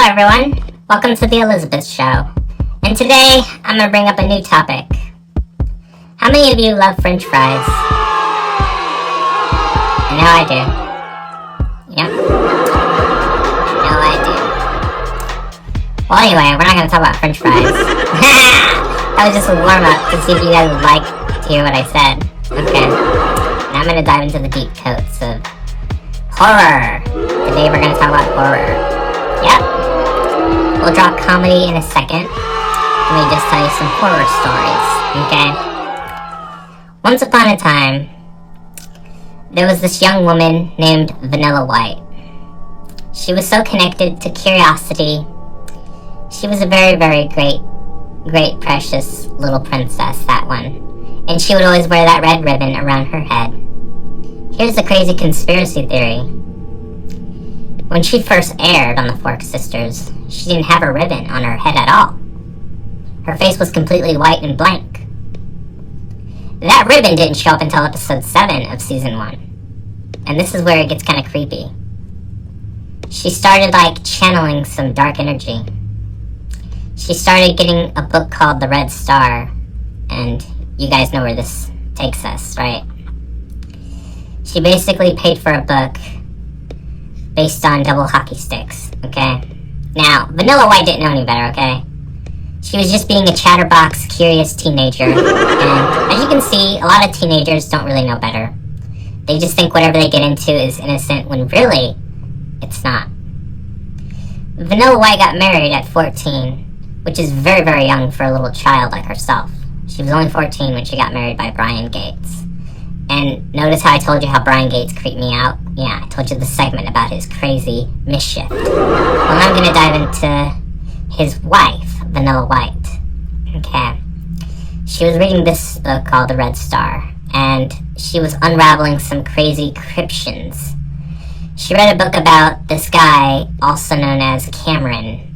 Hello everyone, welcome to the Elizabeth Show, and today I'm going to bring up a new topic. How many of you love French fries? I know I do. Yep. I know I do. Well anyway, we're not going to talk about French fries. That was just a warm up to see if you guys would like to hear what I said. Okay, now I'm going to dive into the deep coats of horror. Today we're going to talk about horror. Yep. We'll drop comedy in a second. Let me just tell you some horror stories, okay? Once upon a time, there was this young woman named Vanilla White. She was so connected to curiosity. She was a very, very great, precious little princess, that one. And she would always wear that red ribbon around her head. Here's the crazy conspiracy theory. When she first aired on the Fork Sisters, she didn't have a ribbon on her head at all. Her face was completely white and blank. That ribbon didn't show up until episode 7 of season 1. And this is where it gets kind of creepy. She started channeling some dark energy. She started getting a book called The Red Star, and you guys know where this takes us, right? She basically paid for a book based on double hockey sticks, okay? Now, Vanilla White didn't know any better, okay? She was just being a chatterbox, curious teenager, and as you can see, a lot of teenagers don't really know better. They just think whatever they get into is innocent, when really, it's not. Vanilla White got married at 14, which is very, very young for a little child like herself. She was only 14 when she got married by Brian Gates. And notice how I told you how Brian Gates creeped me out? Yeah, I told you the segment about his crazy mischief. Well, now I'm going to dive into his wife, Vanilla White. Okay. She was reading this book called The Red Star, and she was unraveling some crazy cryptions. She read a book about this guy, also known as Cameron.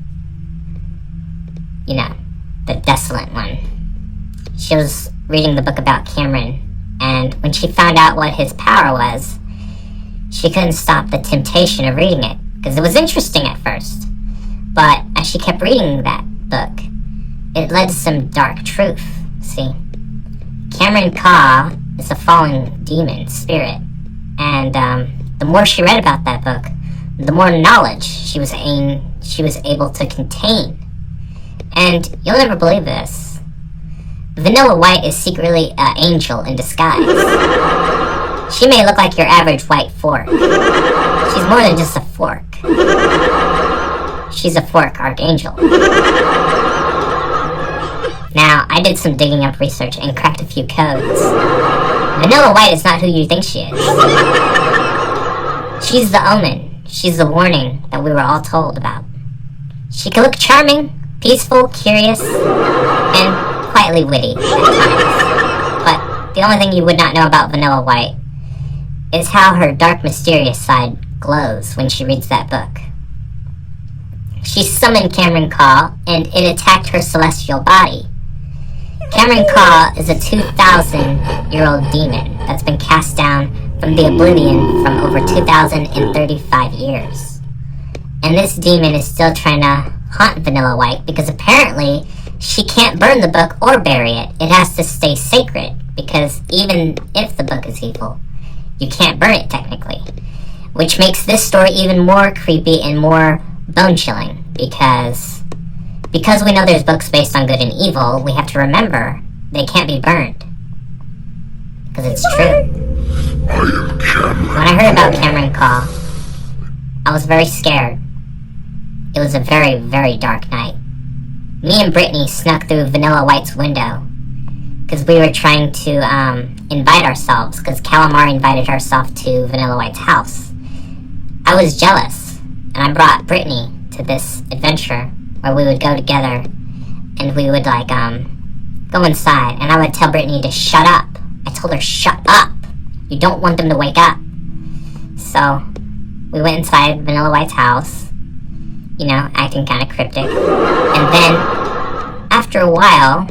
You know, the desolate one. She was reading the book about Cameron, and when she found out what his power was, she couldn't stop the temptation of reading it, because it was interesting at first. But as she kept reading that book, it led to some dark truth, see? Cameron Ka is a fallen demon spirit, and the more she read about that book, the more knowledge she was able to contain. And you'll never believe this. Vanilla White is secretly an angel in disguise. She may look like your average white fork. She's more than just a fork. She's a fork archangel. Now, I did some digging up research and cracked a few codes. Vanilla White is not who you think she is. She's the omen. She's the warning that we were all told about. She can look charming, peaceful, curious, and quietly witty at times. But the only thing you would not know about Vanilla White is how her dark, mysterious side glows when she reads that book. She summoned Cameron Ka, and it attacked her celestial body. Cameron Ka is a 2,000-year-old demon that's been cast down from the oblivion from over 2,035 years. And this demon is still trying to haunt Vanilla White because apparently she can't burn the book or bury it. It has to stay sacred, because even if the book is evil, you can't burn it technically. Which makes this story even more creepy and more bone-chilling, because we know there's books based on good and evil, we have to remember they can't be burned. Because it's true. When I heard about Cameron Ka, I was very scared. It was a very, very dark night. Me and Brittany snuck through Vanilla White's window because we were trying to invite ourselves, because Calamari invited herself to Vanilla White's house. I was jealous, and I brought Brittany to this adventure where we would go together, and we would go inside, and I would tell Brittany to shut up. I told her, shut up. You don't want them to wake up. So we went inside Vanilla White's house, you know, acting kind of cryptic. And then, after a while,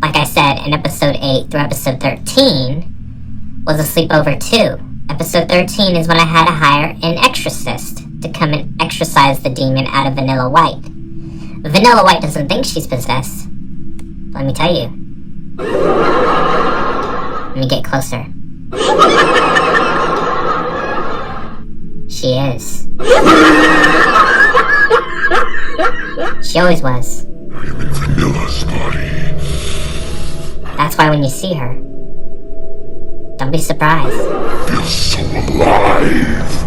like I said, in episode 8 through episode 13 was a sleepover too. Episode 13 is when I had to hire an exorcist to come and exorcise the demon out of Vanilla White. Vanilla White doesn't think she's possessed. Let me tell you. Let me get closer. She is. She always was. I am in Vanilla's body. That's why when you see her, don't be surprised. I feel so alive.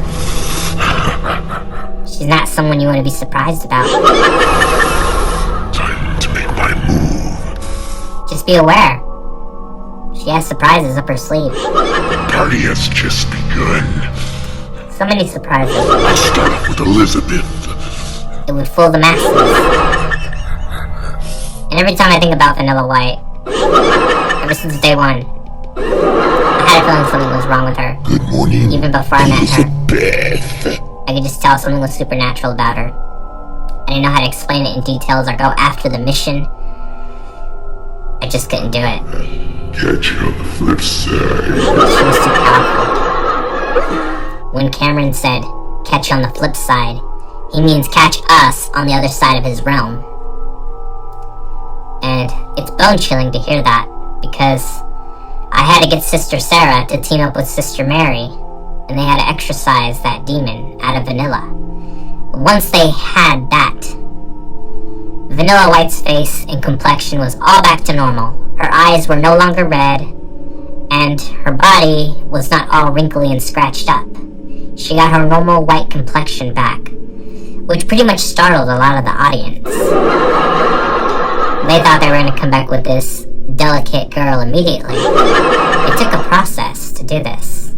She's not someone you want to be surprised about. Time to make my move. Just be aware. She has surprises up her sleeve. The party has just begun. So many surprises. I'll start off with Elizabeth. It would fool the masses. And every time I think about Vanilla White, ever since day one, I had a feeling something was wrong with her. Good morning, Even before I met her, Elizabeth. I could just tell something was supernatural about her. I didn't know how to explain it in details or go after the mission. I just couldn't do it. Catch you on the flip side. She was too powerful. When Cameron said, catch you on the flip side, he means catch us on the other side of his realm. And it's bone-chilling to hear that, because I had to get Sister Sarah to team up with Sister Mary, and they had to exorcise that demon out of Vanilla. Once they had that, Vanilla White's face and complexion was all back to normal. Her eyes were no longer red, and her body was not all wrinkly and scratched up. She got her normal white complexion back, which pretty much startled a lot of the audience. They thought they were going to come back with this delicate girl immediately. It took a process to do this.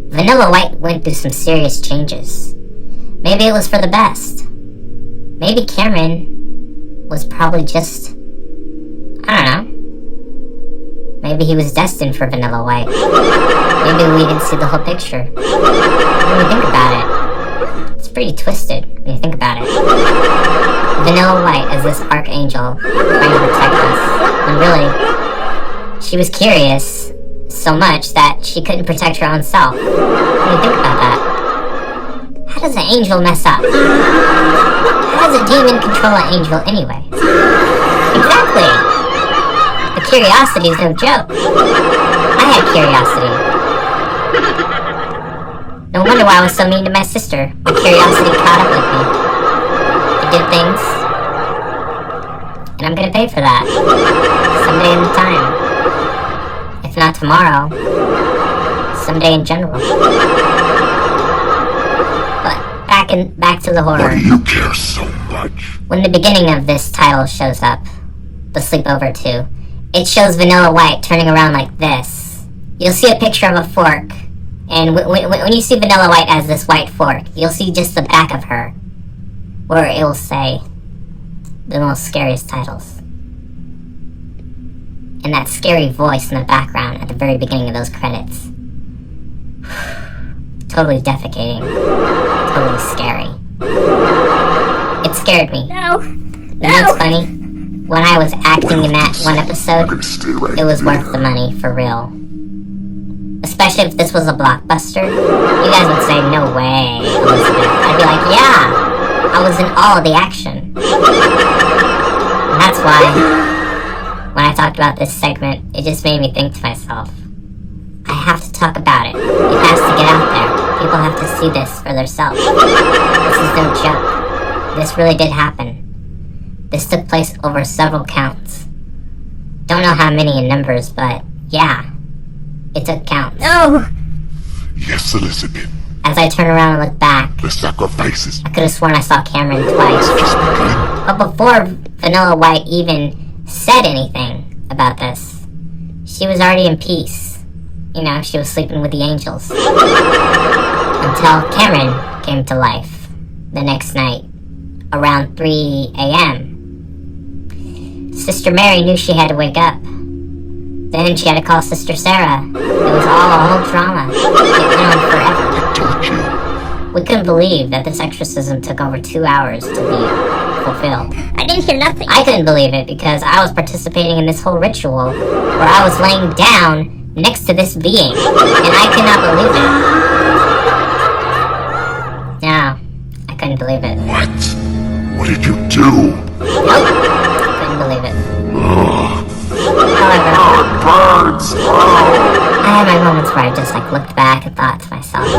Vanilla White went through some serious changes. Maybe it was for the best. Maybe Cameron was probably just, I don't know. Maybe he was destined for Vanilla White. Maybe we didn't see the whole picture. When you think about it, it's pretty twisted when you think about it. Vanilla White as this archangel trying to protect us, when really, she was curious so much that she couldn't protect her own self. When you think about that, how does an angel mess up? How does a demon control an angel anyway? Exactly! The curiosity is no joke. I had curiosity. No wonder why I was so mean to my sister. My curiosity caught up with me. I did things, and I'm gonna pay for that. Someday in time. If not tomorrow, someday in general. But back to the horror. Why do you care so much? When the beginning of this title shows up, The Sleepover 2, it shows Vanilla White turning around like this. You'll see a picture of a fork, and when you see Vanilla White as this white fork, you'll see just the back of her, where it will say the most scariest titles. And that scary voice in the background at the very beginning of those credits. Totally defecating. Totally scary. It scared me. No. You know what's funny? When I was acting in that one episode, it was worth the money, for real. Especially if this was a blockbuster. You guys would say, no way, Elizabeth. I'd be like, yeah, I was in all of the action. And that's why, when I talked about this segment, it just made me think to myself, I have to talk about it. It has to get out there. People have to see this for themselves. This is no joke. This really did happen. This took place over several counts. Don't know how many in numbers, but yeah, it took counts. No. Yes, Elizabeth. As I turn around and look back, The sacrifices I could have sworn I saw Cameron twice. just begun. But before Vanilla White even said anything about this, she was already in peace. You know, she was sleeping with the angels. Until Cameron came to life the next night, around 3 a.m. Sister Mary knew she had to wake up. Then she had to call Sister Sarah. It was all a whole drama. It went on forever. I told you. We couldn't believe that this exorcism took over 2 hours to be fulfilled. I didn't hear nothing. I couldn't believe it because I was participating in this whole ritual where I was laying down next to this being, and I could not believe it. No, I couldn't believe it. What? What did you do? Nope. Couldn't believe it. Ugh. However, Birds! Oh, I had my moments where I just like looked back and thought to myself, no!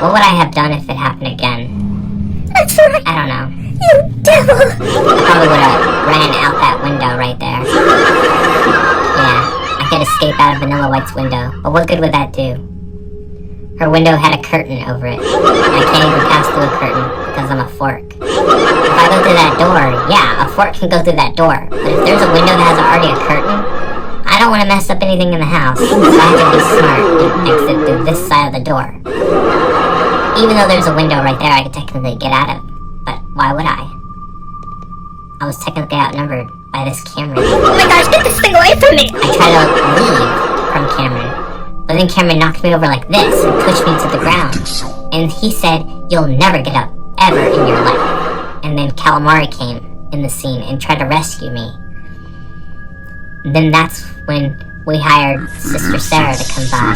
what would I have done if it happened again? That's right, I don't know. you devil! I probably would have ran out that window right there. Yeah, I could escape out of Vanilla White's window, but what good would that do? Her window had a curtain over it. I can't even pass through a curtain because I'm a fork. If I go through that door, yeah, a fork can go through that door. But if there's a window that has already a curtain, I don't want to mess up anything in the house, so I have to be smart and exit through this side of the door. Even though there's a window right there, I could technically get out of, but why would I? I was technically outnumbered by this Cameron. Oh my gosh, get this thing away from me! I tried to leave from Cameron, but then Cameron knocked me over like this and pushed me to the ground. Think so. And he said, "You'll never get up, ever in your life." And then Calamari came in the scene and tried to rescue me. Then that's when we hired Sister Sarah to come by.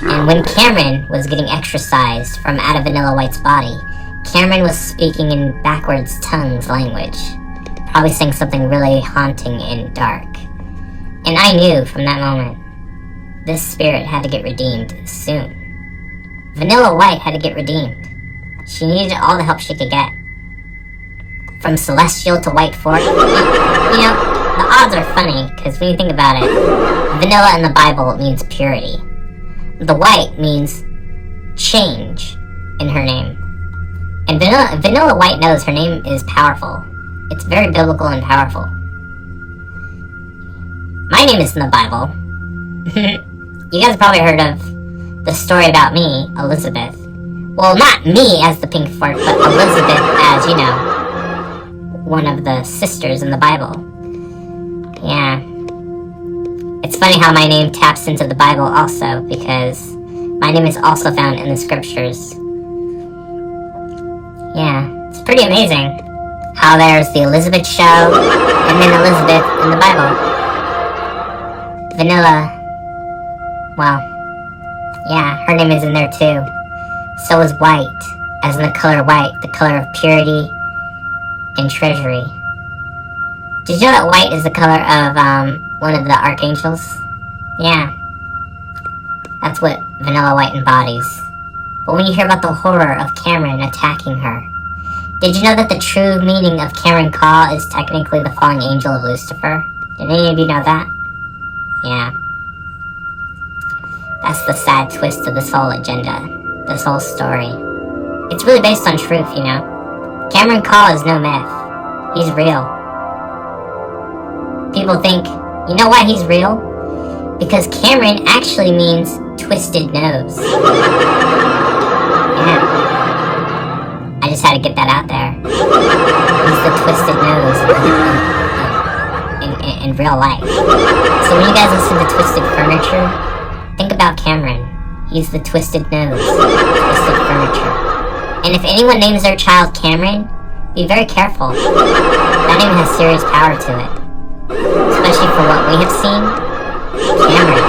And when Cameron was getting exorcised from out of Vanilla White's body, Cameron was speaking in backwards tongues language, probably saying something really haunting and dark. And I knew from that moment, this spirit had to get redeemed soon. Vanilla White had to get redeemed. She needed all the help she could get. From Celestial to White Fork. You know, the odds are funny, because when you think about it, vanilla in the Bible means purity. The white means change in her name. And Vanilla White knows her name is powerful. It's very biblical and powerful. My name is in the Bible. You guys probably heard of the story about me, Elizabeth. Well, not me as the pink fork, but Elizabeth as, you know, one of the sisters in the Bible. Yeah. It's funny how my name taps into the Bible also, because my name is also found in the scriptures. Yeah, it's pretty amazing how there's the Elizabeth show, and then Elizabeth in the Bible. Vanilla, well, yeah, her name is in there too. So is White, as in the color white, the color of purity and treasury. Did you know that white is the color of one of the archangels? Yeah. That's what Vanilla White embodies. But when you hear about the horror of Cameron attacking her, did you know that the true meaning of Cameron Caw is technically the falling angel of Lucifer? Did any of you know that? Yeah. That's the sad twist of this whole agenda, this whole story. It's really based on truth, you know? Cameron Caw is no myth. He's real. People think, you know why he's real? Because Cameron actually means twisted nose. Yeah. I just had to get that out there. He's the twisted nose in real life. So when you guys listen to Twisted Furniture, think about Cameron. He's the twisted nose, twisted furniture. And if anyone names their child Cameron, be very careful. That name has serious power to it. Especially for what we have seen. Cameron,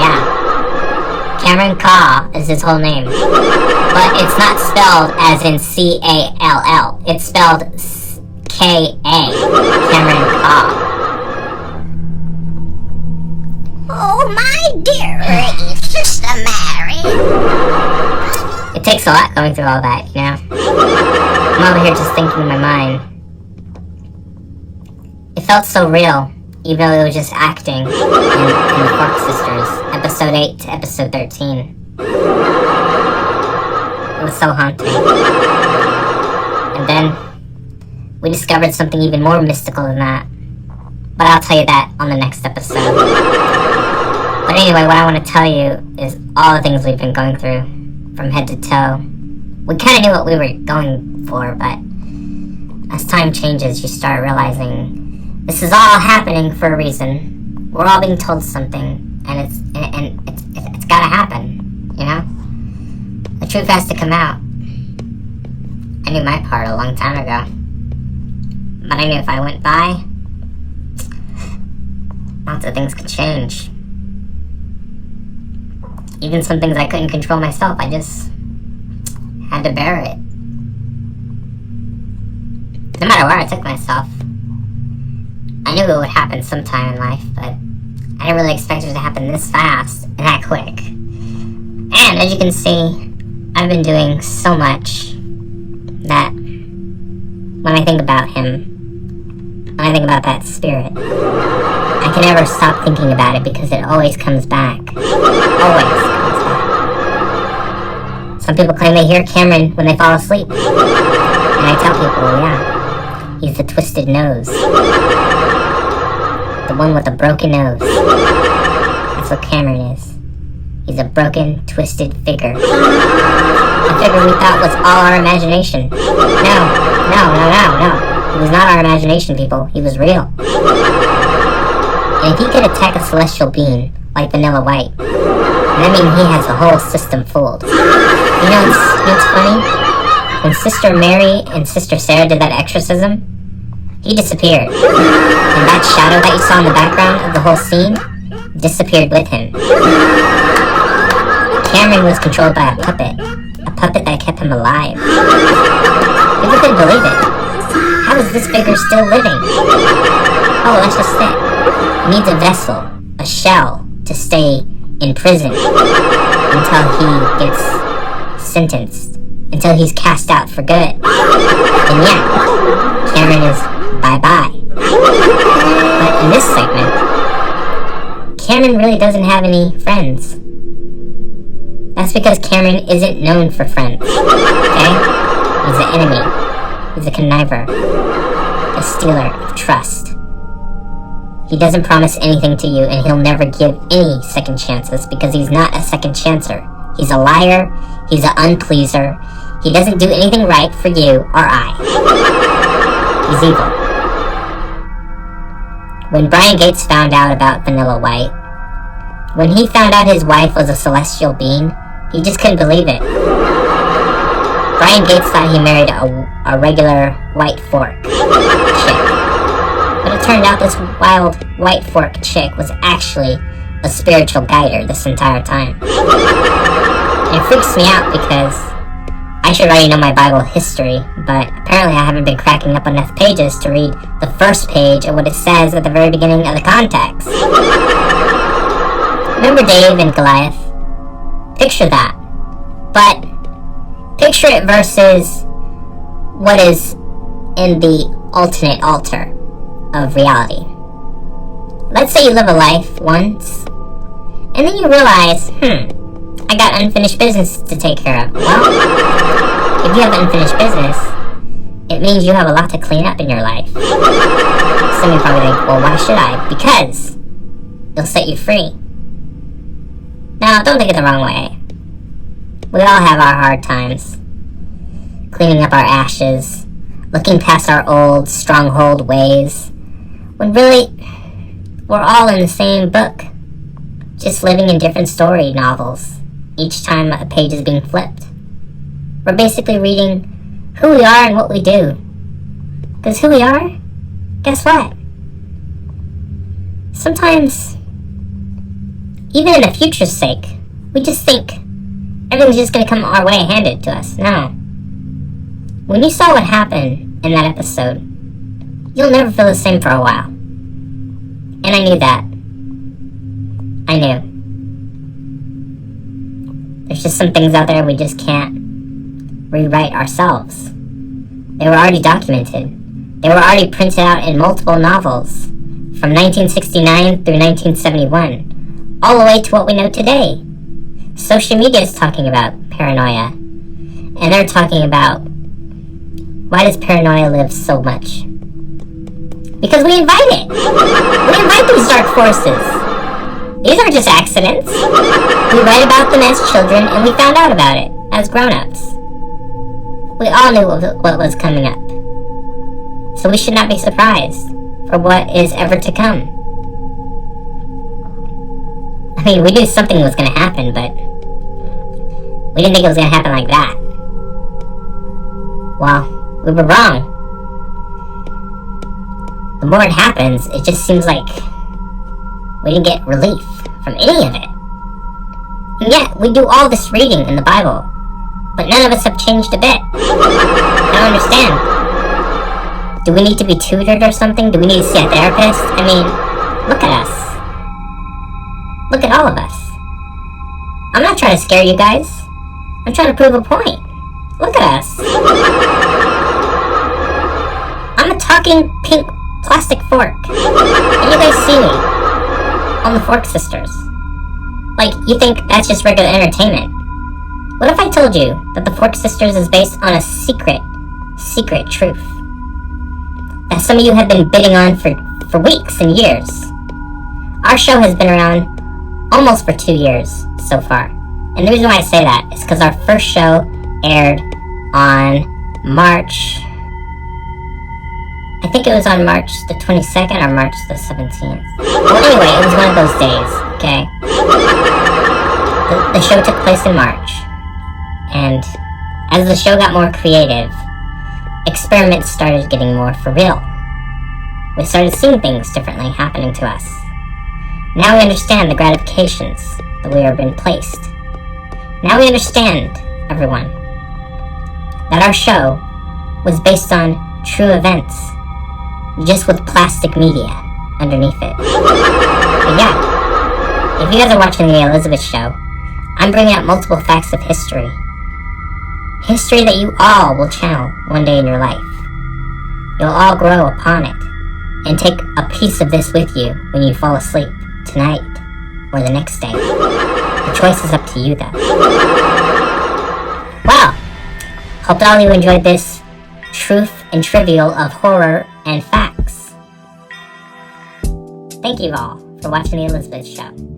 yeah. Cameron Caw is his whole name. But it's not spelled as in C-A-L-L. It's spelled K-A. Cameron Caw. Oh my dear Sister Mary! It takes a lot going through all that, you know? I'm over here just thinking in my mind. It felt so real, even though it was just acting in the Fork Sisters, episode 8 to episode 13. It was so haunting. And then, we discovered something even more mystical than that. But I'll tell you that on the next episode. But anyway, what I want to tell you is all the things we've been going through, from head to toe. We kind of knew what we were going for, but as time changes, you start realizing this is all happening for a reason. We're all being told something, and it's gotta happen, you know? The truth has to come out. I knew my part a long time ago. But I knew if I went by, lots of things could change. Even some things I couldn't control myself, I just had to bear it. matter where I took myself. I knew it would happen sometime in life, but I didn't really expect it to happen this fast and that quick. And as you can see, I've been doing so much that when I think about him, when I think about that spirit, I can never stop thinking about it because it always comes back. Always comes back. Some people claim they hear Cameron when they fall asleep. And I tell people, yeah, he's the twisted nose. The one with the broken nose. That's what Cameron is. He's a broken, twisted figure. A figure we thought was all our imagination. No. He was not our imagination, people. He was real. And if he could attack a celestial being, like Vanilla White, that means he has the whole system fooled. You know what's funny? When Sister Mary and Sister Sarah did that exorcism, he disappeared. And that shadow that you saw in the background of the whole scene disappeared with him. Cameron was controlled by a puppet that kept him alive. People couldn't believe it. How is this figure still living? Oh, that's just it. He needs a vessel, a shell, to stay in prison until he gets sentenced, until he's cast out for good. And yeah, Cameron is bye-bye. But in this segment, Cameron really doesn't have any friends. That's because Cameron isn't known for friends, okay? He's an enemy. He's a conniver. A stealer of trust. He doesn't promise anything to you, and he'll never give any second chances because he's not a second chancer. He's a liar. He's an unpleaser. He doesn't do anything right for you or I. He's evil. When Brian Gates found out about Vanilla White, when he found out his wife was a celestial being, he just couldn't believe it. Brian Gates thought he married a regular white fork chick. But it turned out this wild white fork chick was actually a spiritual guider this entire time. And it freaks me out because I should already know my Bible history, but apparently I haven't been cracking up enough pages to read the first page of what it says at the very beginning of the context. Remember Dave and Goliath? Picture that. But picture it versus what is in the alternate altar of reality. Let's say you live a life once, and then you realize, I got unfinished business to take care of. Well, if you have unfinished business, it means you have a lot to clean up in your life. Some of you probably think, well, why should I? Because it'll set you free. Now, don't take it the wrong way. We all have our hard times. Cleaning up our ashes, looking past our old stronghold ways, when really, we're all in the same book, just living in different story novels, each time a page is being flipped. We're basically reading who we are and what we do. Because who we are, guess what? Sometimes, even in the future's sake, we just think everything's just going to come our way handed to us. No. When you saw what happened in that episode, you'll never feel the same for a while. And I knew that. I knew. There's just some things out there we just can't rewrite ourselves. They were already documented. They were already printed out in multiple novels from 1969 through 1971, all the way to what we know today. Social media is talking about paranoia, and they're talking about why does paranoia live so much? Because we invite it. We invite these dark forces. These aren't just accidents. We read about them as children, and we found out about it as grown-ups. We all knew what was coming up. So we should not be surprised for what is ever to come. I mean, we knew something was going to happen, but we didn't think it was going to happen like that. Well, we were wrong. The more it happens, it just seems like we didn't get relief from any of it. And yet, we do all this reading in the Bible, but none of us have changed a bit. I don't understand. Do we need to be tutored or something? Do we need to see a therapist? I mean, look at us. Look at all of us. I'm not trying to scare you guys. I'm trying to prove a point. Look at us. I'm a talking pink plastic fork. And you guys see me. On the Fork Sisters. Like, you think that's just regular entertainment. What if I told you that the Fork Sisters is based on a secret truth? That some of you have been bidding on for weeks and years. Our show has been around almost for 2 years so far. And the reason why I say that is because our first show aired on March... I think it was on March the 22nd or March the 17th. Well, anyway, it was one of those days, okay? The show took place in March. And as the show got more creative, experiments started getting more for real. We started seeing things differently happening to us. Now we understand the gratifications that we are being placed. Now we understand, everyone, that our show was based on true events, just with plastic media underneath it. But yeah, if you guys are watching the Elizabeth Show, I'm bringing out multiple facts of history. History that you all will channel one day in your life. You'll all grow upon it, and take a piece of this with you when you fall asleep, tonight, or the next day. The choice is up to you, though. Well, hope all of you enjoyed this truth and trivial of horror and facts. Thank you all for watching the Elizabeth Show.